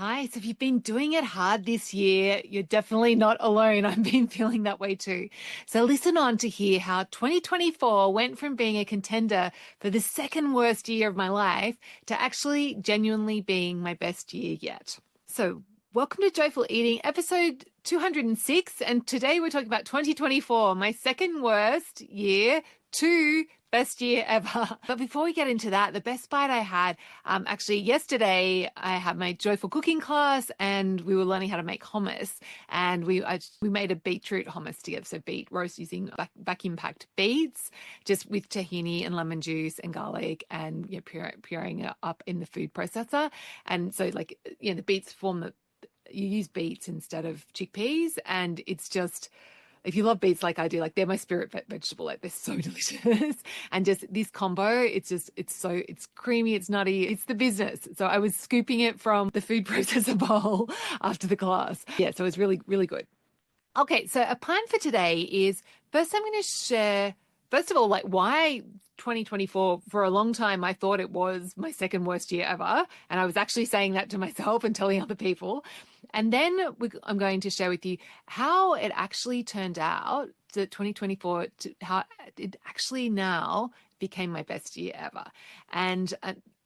Hi, so if you've been doing it hard this year, you're definitely not alone. I've been feeling that way too. So listen on to hear how 2024 went from being a contender for the second worst year of my life to actually genuinely being my best year yet. So welcome to Joyful Eating, episode 206. And today we're talking about 2024, my second worst year to best year ever. But before we get into that, the best bite I had, actually yesterday I had my joyful cooking class and we were learning how to make hummus, and we made a beetroot hummus together. So beet roast using vacuum packed beets, just with tahini and lemon juice and garlic, and pureeing it up in the food processor. And so the beets you use beets instead of chickpeas, and it's just, if you love beets like I do, like they're my spirit vegetable, like they're so delicious. And just this combo, it's creamy, it's nutty, it's the business. So I was scooping it from the food processor bowl after the class. Yeah, so it was really, really good. Okay, so a plan for today is, first I'm going to share, first of all, like why 2024, for a long time, I thought it was my second worst year ever. And I was actually saying that to myself and telling other people. And then I'm going to share with you how it actually turned out to 2024, how it actually now became my best year ever. And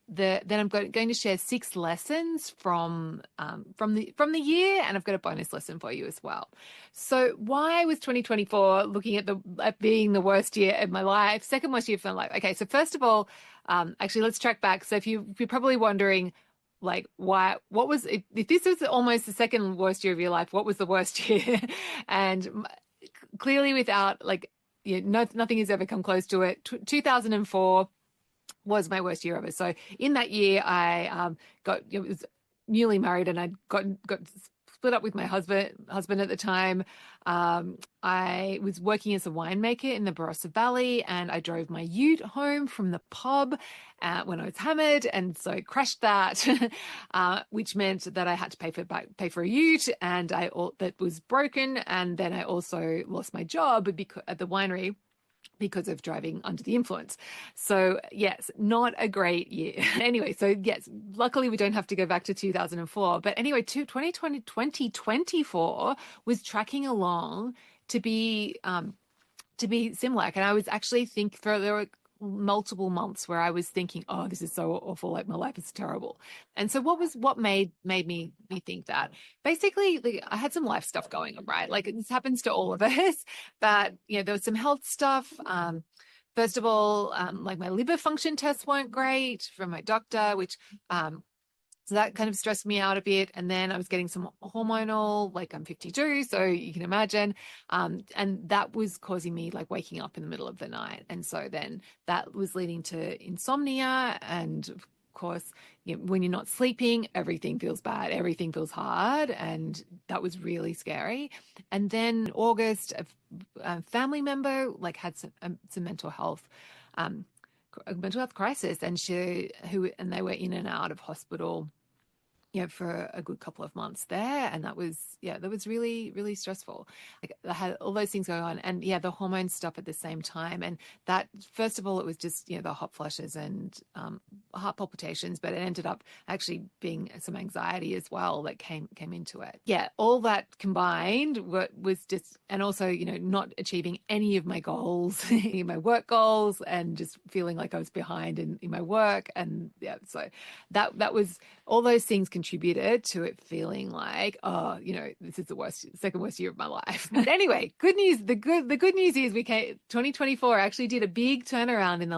then I'm going to share 6 lessons from the year, and I've got a bonus lesson for you as well. So why was 2024 looking at being the worst year of my life, second worst year of my life? Okay, so first of all, actually let's track back. So if you're probably wondering, like, what was, if this was almost the second worst year of your life, what was the worst year? And clearly, without nothing has ever come close to it. 2004 was my worst year ever. So in that year, I was newly married, and I got split up with my husband at the time. I was working as a winemaker in the Barossa Valley, and I drove my ute home from the pub when I was hammered, and so crashed that, which meant that I had to pay for a ute, and that was broken. And then I also lost my job at the winery because of driving under the influence. So yes, not a great year. Anyway, so yes, luckily we don't have to go back to 2004. But anyway, 2024 was tracking along to be similar. And I was actually there were multiple months where I was thinking, oh, this is so awful, like my life is terrible. And so what made me think that? Basically, I had some life stuff going on, right? Like this happens to all of us, but there was some health stuff. First of all, like my liver function tests weren't great from my doctor, which so that kind of stressed me out a bit. And then I was getting some hormonal, like I'm 52, so you can imagine. And that was causing me like waking up in the middle of the night. And so then that was leading to insomnia. And of course, when you're not sleeping, everything feels bad, everything feels hard. And that was really scary. And then in August, a family member like had some mental health crisis, and they were in and out of hospital for a good couple of months there. And that was really, really stressful. Like I had all those things going on, and the hormone stuff at the same time. And that, first of all, it was just, the hot flushes and heart palpitations, but it ended up actually being some anxiety as well that came into it. Yeah, all that combined was just, and also, not achieving any of my goals, my work goals, and just feeling like I was behind in my work. And so that was, all those things contributed to it feeling like, oh, this is the second worst year of my life. But anyway, good news. The good news is 2024 actually did a big turnaround in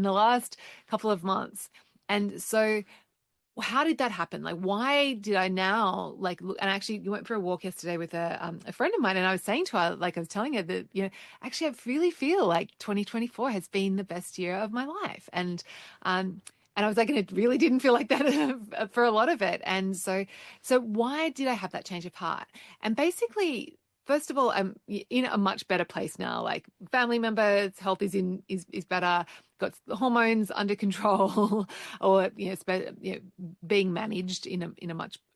the last couple of months. And so how did that happen? Like, why did I now look? And actually, you went for a walk yesterday with a friend of mine, and I was saying to her, I was telling her that, actually, I really feel like 2024 has been the best year of my life. And I was like, and it really didn't feel like that for a lot of it. And so why did I have that change of heart? And basically, first of all, I'm in a much better place now. Like family members' health is better, got the hormones under control, or being managed in a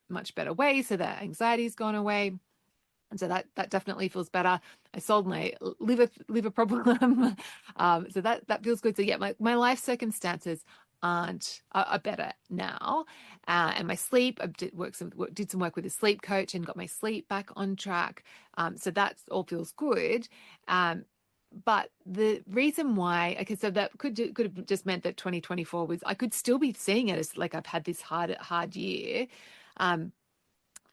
much better way, so that anxiety's gone away. And so that definitely feels better. I solved my liver problem. So that feels good. So yeah, my life circumstances are better now. And my sleep, I did some work with a sleep coach and got my sleep back on track. So that all feels good. But the reason why, okay, so that could have just meant that 2024 was, I could still be seeing it as like I've had this hard year. Um,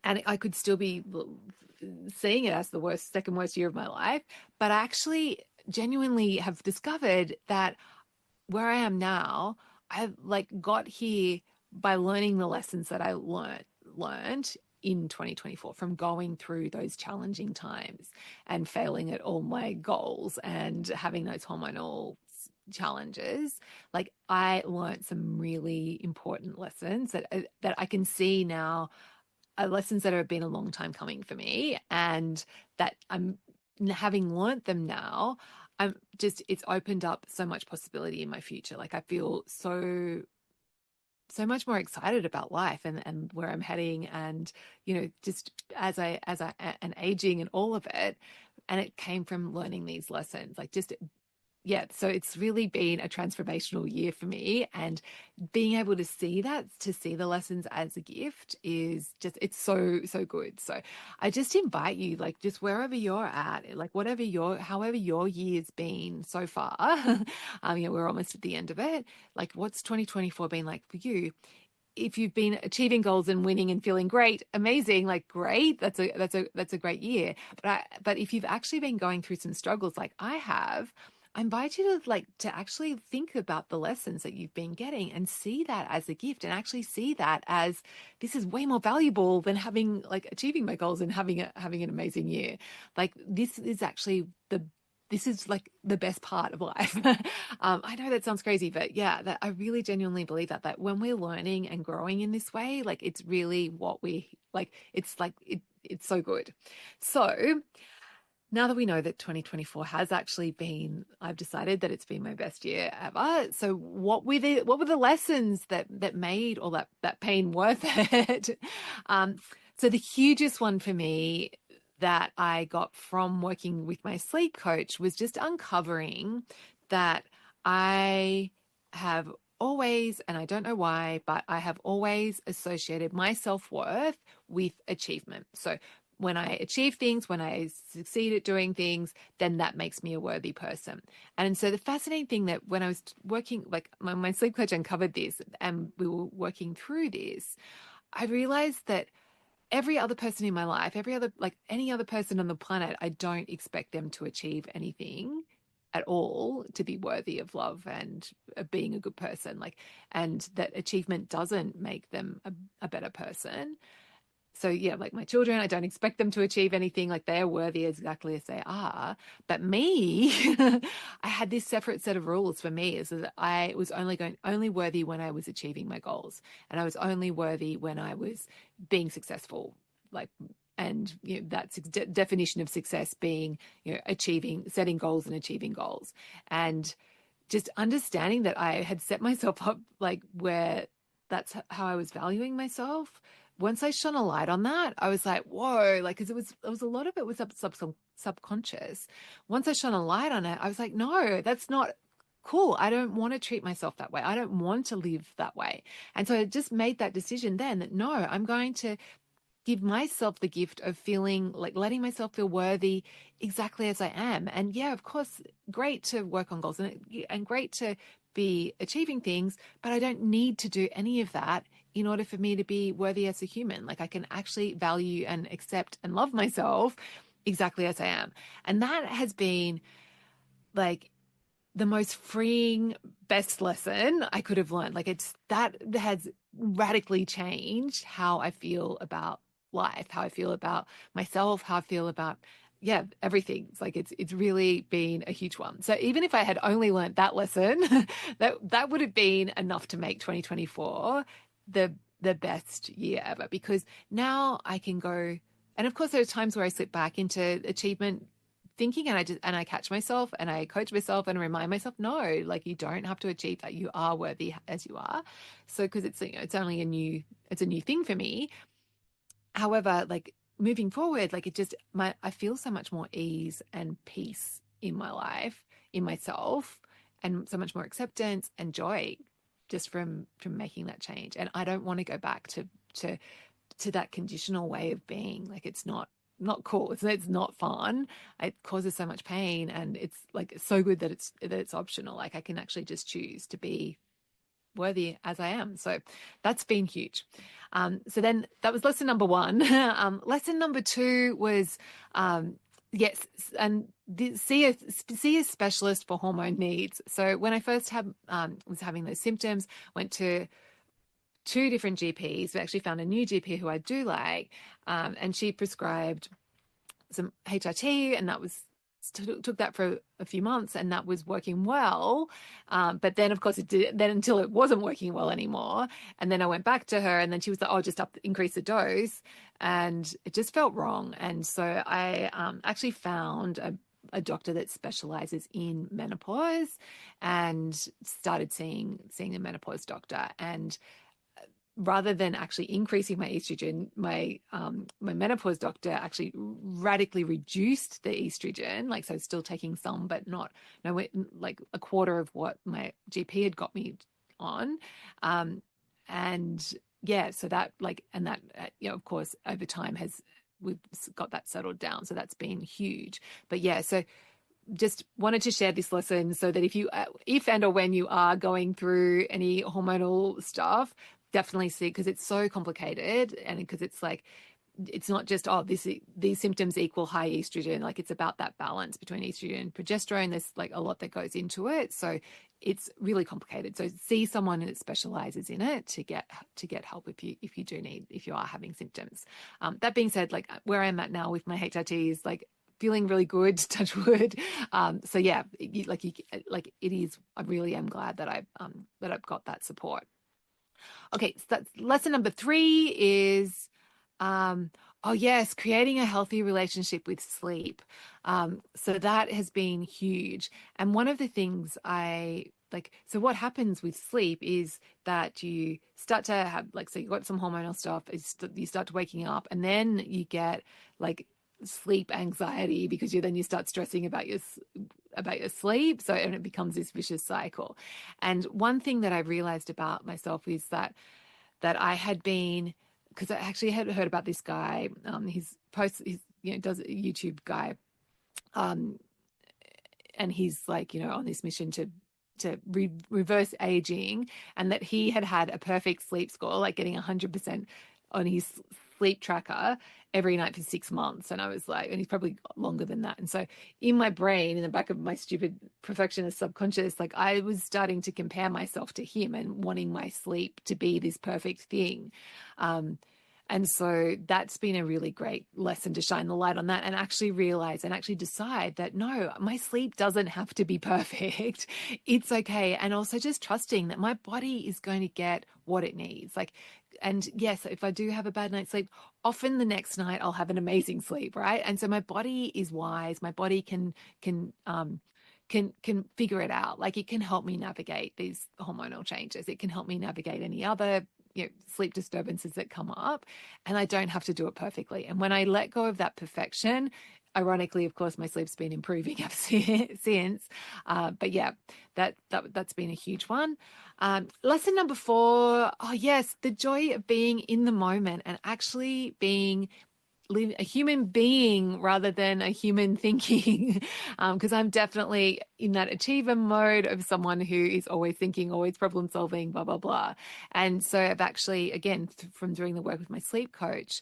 and I could still be seeing it as the second worst year of my life. But I actually genuinely have discovered that where I am now, I've like got here by learning the lessons that I learned in 2024 from going through those challenging times and failing at all my goals and having those hormonal challenges. Like I learned some really important lessons that I can see now are lessons that have been a long time coming for me, and that I'm having learnt them now. I'm just, it's opened up so much possibility in my future. Like I feel so much more excited about life and where I'm heading, and just as I and aging and all of it. And it came from learning these lessons, like just yeah, so it's really been a transformational year for me, and being able to see that, to see the lessons as a gift is just, it's so good. So I just invite you, like just wherever you're at, like however your year's been so far, we're almost at the end of it. Like what's 2024 been like for you? If you've been achieving goals and winning and feeling great, amazing, like great, that's a great year. But if you've actually been going through some struggles like I have, I invite you to actually think about the lessons that you've been getting and see that as a gift, and actually see that as, this is way more valuable than having like achieving my goals and having an amazing year. Like this is like the best part of life. I know that sounds crazy, but yeah, that I really genuinely believe that when we're learning and growing in this way, like it's really what we like. It's so good. So now that we know that 2024 has actually been, I've decided that it's been my best year ever. So what were the lessons that made all that pain worth it? So the hugest one for me that I got from working with my sleep coach was just uncovering that I have always, and I don't know why, but I have always associated my self-worth with achievement. So when I achieve things, when I succeed at doing things, then that makes me a worthy person. And so the fascinating thing, that when I was working, like my sleep coach uncovered this and we were working through this, I realized that every other person in my life, any other person on the planet, I don't expect them to achieve anything at all to be worthy of love and being a good person. And that achievement doesn't make them a better person. So yeah, like my children, I don't expect them to achieve anything. Like they're worthy exactly as they are. But me, I had this separate set of rules for me, is that I was only worthy when I was achieving my goals, and I was only worthy when I was being successful. Like, and that's definition of success being setting goals and achieving goals, and just understanding that I had set myself up like where that's how I was valuing myself. Once I shone a light on that, I was like, whoa, like, because it was a lot of it was subconscious. Once I shone a light on it, I was like, no, that's not cool. I don't want to treat myself that way. I don't want to live that way. And so I just made that decision then that no, I'm going to give myself the gift of feeling like, letting myself feel worthy exactly as I am. And yeah, of course, great to work on goals and great to be achieving things, but I don't need to do any of that in order for me to be worthy as a human. Like I can actually value and accept and love myself exactly as I am. And that has been like the most freeing, best lesson I could have learned. Like that has radically changed how I feel about life, how I feel about myself, how I feel about, yeah, everything. It's like it's really been a huge one. So even if I had only learned that lesson, that would have been enough to make 2024 the best year ever, because now I can go. And of course, there are times where I slip back into achievement thinking, and I catch myself and I coach myself and remind myself, no, like you don't have to achieve that. You are worthy as you are. So because it's only a new thing for me. However, like moving forward, like I feel so much more ease and peace in my life, in myself, and so much more acceptance and joy just from making that change. And I don't want to go back to that conditional way of being. Like, it's not cool. It's not fun. It causes so much pain, and it's like so good that it's optional. Like, I can actually just choose to be worthy as I am. So that's been huge. So then that was lesson number one. Lesson number two was, yes, and see a specialist for hormone needs. So when I first was having those symptoms, went to two different GPs. We actually found a new GP who I do like, and she prescribed some HRT, and that was took that for a few months, and that was working well. But then, of course, it did. Then until it wasn't working well anymore, and then I went back to her, and then she was like, "Oh, just increase the dose," and it just felt wrong. And so I actually found a doctor that specializes in menopause, and started seeing a menopause doctor. And rather than actually increasing my estrogen, my menopause doctor actually radically reduced the estrogen. Like, so still taking some, but not like a quarter of what my GP had got me on. And yeah, so that of course, over time we've got that settled down. So that's been huge. But yeah, so just wanted to share this lesson so that if and or when you are going through any hormonal stuff, definitely see, because it's so complicated, and because it's like, it's not just, these symptoms equal high estrogen. Like, it's about that balance between estrogen and progesterone. There's like a lot that goes into it. So it's really complicated. So see someone that specializes in it to get help if you are having symptoms. That being said, like, where I'm at now with my HRT is like feeling really good, touch wood. So yeah, it is, I really am glad that I've got that support. Okay, so that's lesson number three is, oh yes, creating a healthy relationship with sleep. So that has been huge. And one of the things so what happens with sleep is that you start to have, like, so you got some hormonal stuff, you start to waking up, and then you get like sleep anxiety, because you start stressing about your sleep. So, and it becomes this vicious cycle. And one thing that I realized about myself is that I had been, because I actually had heard about this guy, his posts, does a YouTube guy, and he's like, on this mission to reverse aging, and that he had a perfect sleep score, like getting 100% on his sleep tracker every night for 6 months. And I was like, and he's probably longer than that. And so in my brain, in the back of my stupid perfectionist subconscious, like, I was starting to compare myself to him and wanting my sleep to be this perfect thing. And so that's been a really great lesson to shine the light on that, and actually realize and actually decide that, no, my sleep doesn't have to be perfect. It's okay. And also just trusting that my body is going to get what it needs. Like, and yes, if I do have a bad night's sleep, often the next night I'll have an amazing sleep, right? And so my body is wise. My body can figure it out. Like, it can help me navigate these hormonal changes. It can help me navigate any other sleep disturbances that come up, and I don't have to do it perfectly. And when I let go of that perfection, ironically, of course, my sleep's been improving ever since. But yeah, that's been a huge one. Lesson number 4, oh yes, the joy of being in the moment and actually being a human being rather than a human thinking, because I'm definitely in that achiever mode of someone who is always thinking, always problem solving, blah, blah, blah. And so I've actually, again, from doing the work with my sleep coach,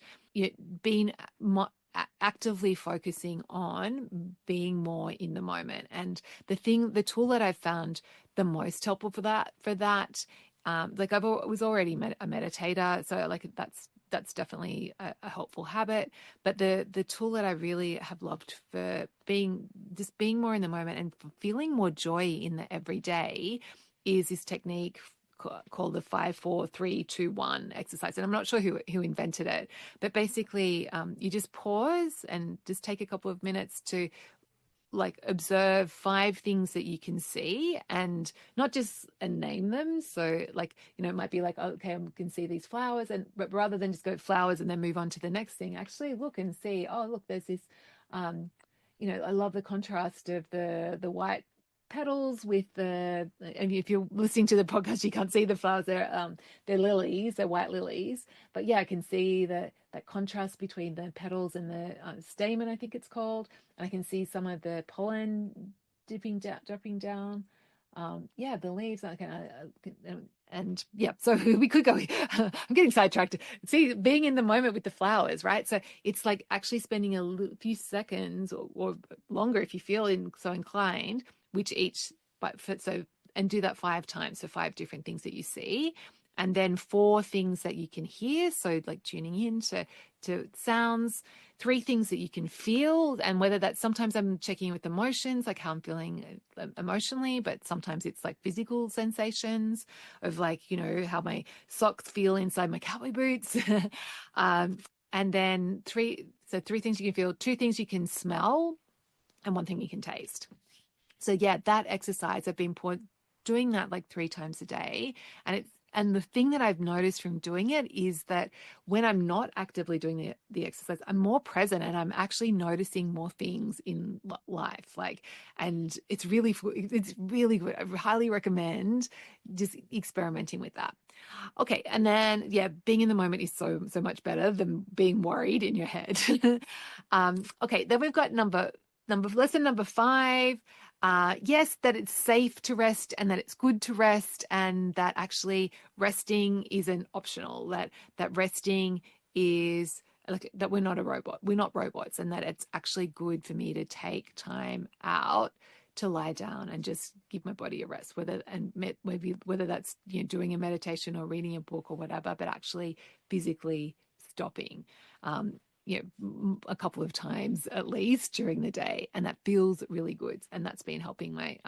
been actively focusing on being more in the moment. And the tool that I've found the most helpful for that, like, I was already a meditator, so like that's definitely a helpful habit. But the tool that I really have loved for being more in the moment and feeling more joy in the everyday is this technique called the 5, 4, 3, 2, 1 exercise. And I'm not sure who invented it, but basically you just pause and just take a couple of minutes to like observe 5 things that you can see, and not just name them. So like, it might be like, okay, I can see these flowers, but rather than just go flowers and then move on to the next thing, actually look and see, oh, look, there's this, I love the contrast of the white petals with and if you're listening to the podcast, you can't see the flowers. They're lilies, they're white lilies. But yeah, I can see that contrast between the petals and the stamen, I think it's called. And I can see some of the pollen dropping down. Yeah, the leaves. And yeah, so we could go. I'm getting sidetracked. See, being in the moment with the flowers, right? So it's like actually spending few seconds or longer if you feel so inclined, which each, and do that 5 times. So 5 different things that you see. And then 4 things that you can hear. So like tuning in to sounds, 3 things that you can feel. And whether that's, sometimes I'm checking in with emotions, like how I'm feeling emotionally, but sometimes it's like physical sensations of like, how my socks feel inside my cowboy boots. And then 3 things you can feel, 2 things you can smell, and 1 thing you can taste. So yeah, that exercise, I've been doing that like 3 times a day. And the thing that I've noticed from doing it is that when I'm not actively doing the exercise, I'm more present and I'm actually noticing more things in life. And it's really good. I highly recommend just experimenting with that. Okay. And then, yeah, being in the moment is so much better than being worried in your head. Okay. Then we've got lesson number 5. Yes, that it's safe to rest and that it's good to rest, and that actually resting isn't optional, that resting is like that we're not a robot. We're not robots, and that it's actually good for me to take time out to lie down and just give my body a rest, whether that's doing a meditation or reading a book or whatever, but actually physically stopping. A couple of times at least during the day, and that feels really good, and that's been helping my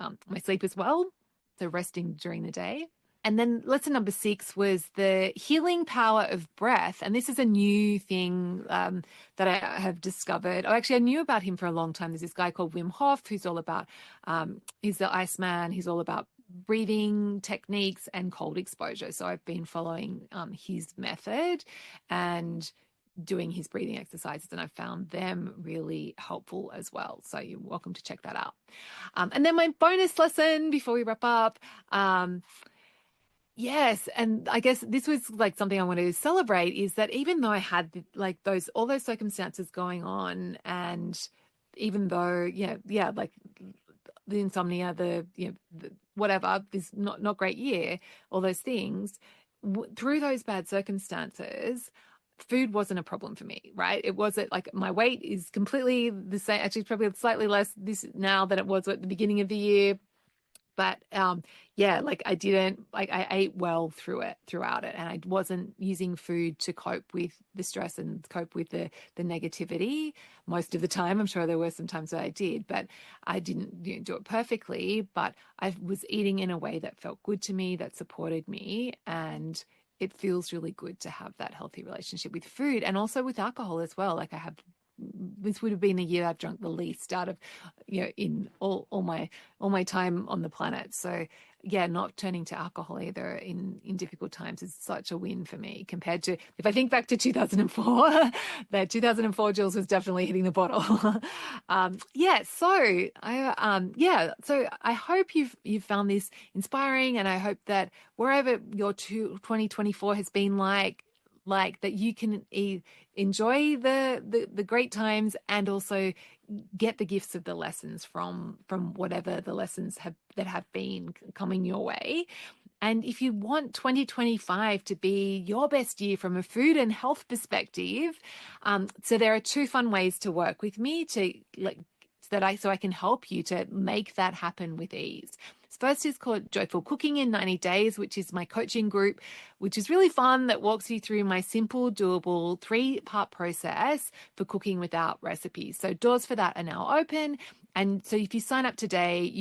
sleep as well, so resting during the day. And then lesson number 6 was the healing power of breath, and this is a new thing that I have discovered. I knew about him for a long time. There's this guy called Wim Hof who's all about he's the Iceman. He's all about breathing techniques and cold exposure, so I've been following his method and doing his breathing exercises, and I've found them really helpful as well. So you're welcome to check that out. And then my bonus lesson before we wrap up. Yes, and I guess this was like something I wanted to celebrate, is that even though I had like all those circumstances going on, and even though like the insomnia, the whatever, this not great year, all those things, through those bad circumstances, food wasn't a problem for me, right? It wasn't like my weight is completely the same, actually probably slightly less this now than it was at the beginning of the year. But like I ate well throughout it, and I wasn't using food to cope with the stress and cope with the negativity most of the time. I'm sure there were some times that I did, but I didn't do it perfectly. But I was eating in a way that felt good to me, that supported me, and it feels really good to have that healthy relationship with food, and also with alcohol as well. Like this would have been the year I've drunk the least out of, in all my time on the planet. So yeah, not turning to alcohol either in difficult times is such a win for me, compared to, if I think back to 2004, that 2004 Jules was definitely hitting the bottle. So I hope you've found this inspiring, and I hope that wherever your 2024 has been like that, you can enjoy the great times and also get the gifts of the lessons from whatever the lessons that have been coming your way. And if you want 2025 to be your best year from a food and health perspective, so there are 2 fun ways to work with me so I can help you to make that happen with ease. First is called Joyful Cooking in 90 Days, which is my coaching group, which is really fun, that walks you through my simple, doable 3-part process for cooking without recipes. So doors for that are now open. And so if you sign up today,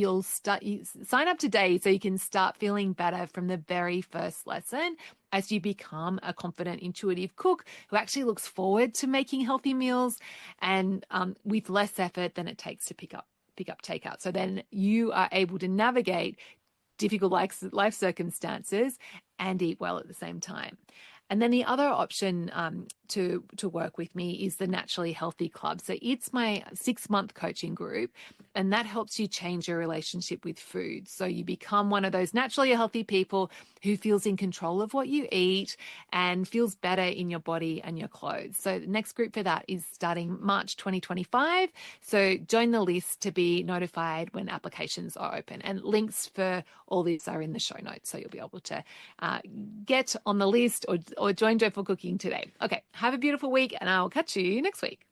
sign up today so you can start feeling better from the very first lesson, as you become a confident, intuitive cook who actually looks forward to making healthy meals, and with less effort than it takes to pick up takeout. So then you are able to navigate difficult life circumstances and eat well at the same time. And then the other option to work with me is the Naturally Healthy Club. So it's my 6-month coaching group, and that helps you change your relationship with food. So you become one of those naturally healthy people who feels in control of what you eat and feels better in your body and your clothes. So the next group for that is starting March 2025. So join the list to be notified when applications are open. And links for all these are in the show notes. So you'll be able to get on the list or join Joyful Cooking today. Okay, have a beautiful week, and I'll catch you next week.